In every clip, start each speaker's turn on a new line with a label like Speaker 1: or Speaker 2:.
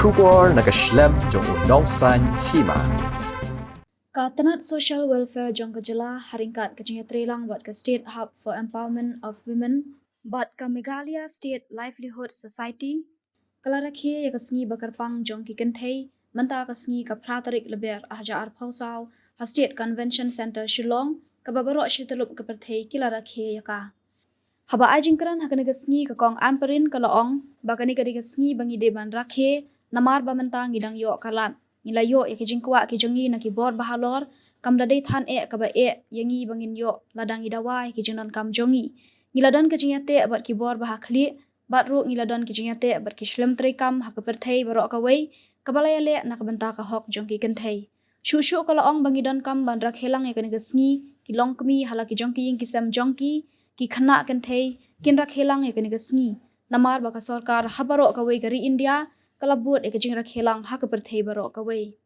Speaker 1: Shubor nakaslem jong udongsan Hima.
Speaker 2: Katanat Social Welfare Jong Kajala haringkat kajanya trelang buat ke State Hub for Empowerment of Women buat ke Meghalaya State Livelihood Society kala Rakhe ya kasngi bakarpang jong ki kenthei menta kasngi ka pratarik leber ahja arphausau ha State Convention Center Shillong ka babaro shitalup ka perthei kila Rakhe ya ka haba ajingkran hakane kasngi ka kong Ampareen kalaong bakani ka kasngi bangi deban Rakhe namar ba menta ngidang yo kalan nilayo ya kijingkwa kijongi na keyboard bahalor kamda dei than kaba yangi bangin yo ladang idawai kijingnon kam jongi ngiladan kijinyate abat keyboard bahakli batru ngiladan kijinyate abat kishlem trekam hakaperthei barok kawai kabalaya le na kabenta ka hok jongki kenthei shushu kala ong bangidan kam ban Rakhelang ya kani gasngi ki Longkmie hala ki jongki ying kisam jongki ki khana kenthei kin Rakhelang ya kani gasngi namar baka sarkar habaro kawai gari India kalabut ekajing Rakhelang hakaperthei barok kawai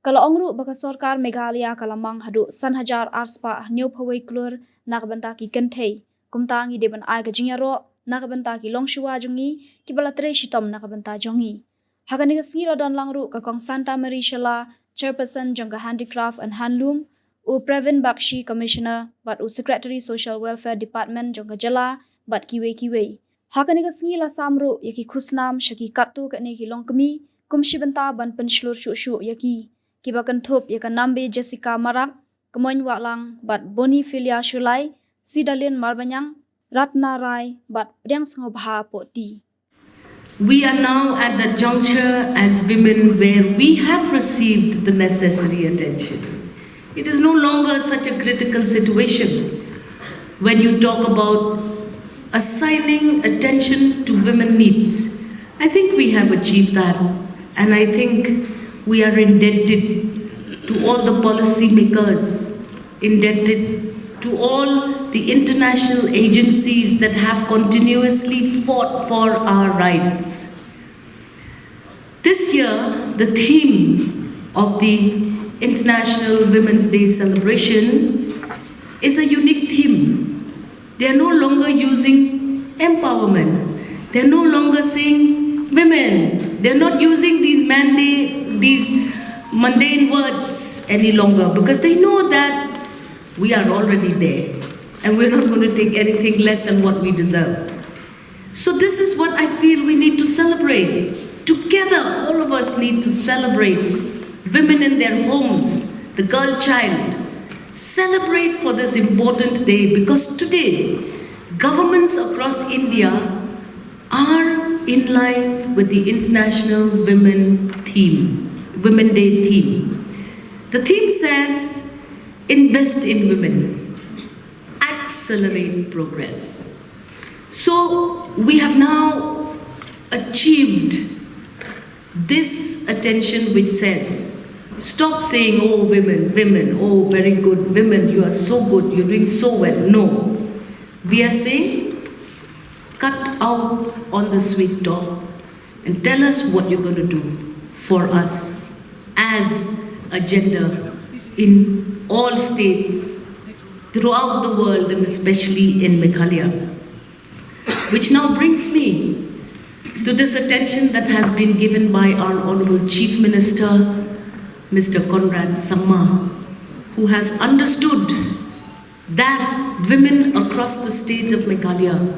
Speaker 2: kala ongru baka sarkar Meghalaya kalamang hadu san hajar arspa new phawai klur nakabanta ki kenthei kumtangi deban ai kajing ro nakabanta ki longshuwa jongi ki balatre shitom nakabanta jongi hakani gasngi lodon langru ka kong Santa Maria Shala chairperson jongga handicraft and handloom u Previn Bakshi commissioner but u secretary social welfare department jongga jala but kiwe hakani kasngi la samru yaki khusnam shaki kattu kane ki Longkmie kumshi banta ban penslur shu yaki kibakan thop yaka nambe Jessica Marak kemoin waklang bat Boni Filia Shulai Sidalin Marbanyang Ratna Rai bat Priang Sangobha Poti.
Speaker 3: We are now at the juncture as women where we have received the necessary attention. It is no longer such a critical situation when you talk about assigning attention to women's needs. I think we have achieved that, and I think we are indebted to all the policy makers, indebted to all the international agencies that have continuously fought for our rights. This year, the theme of the International Women's Day celebration is a unique theme. They are no longer using empowerment. They are no longer saying women. They are not using these mundane words any longer because they know that we are already there and we're not going to take anything less than what we deserve. So this is what I feel we need to celebrate. Together, all of us need to celebrate women in their homes, the girl child. Celebrate for this important day because today governments across India are in line with the International Women Day theme. The theme says invest in women, accelerate progress. So we have now achieved this attention which says stop saying, oh, women, oh, very good, women, you are so good, you're doing so well. No. We are saying, cut out on the sweet talk and tell us what you're going to do for us as a gender in all states throughout the world and especially in Meghalaya. Which now brings me to this attention that has been given by our Honorable Chief Minister, Mr. Conrad Samma, who has understood that women across the state of Meghalaya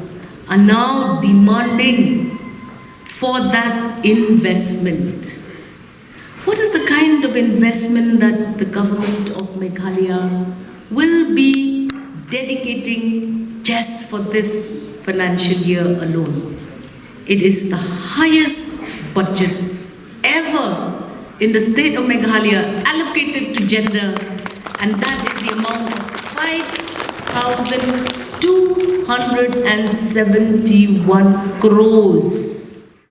Speaker 3: are now demanding for that investment. What is the kind of investment that the government of Meghalaya will be dedicating just for this financial year alone? It is the highest budget ever in the state of Meghalaya allocated to gender, and that is the amount of 5,271 crores.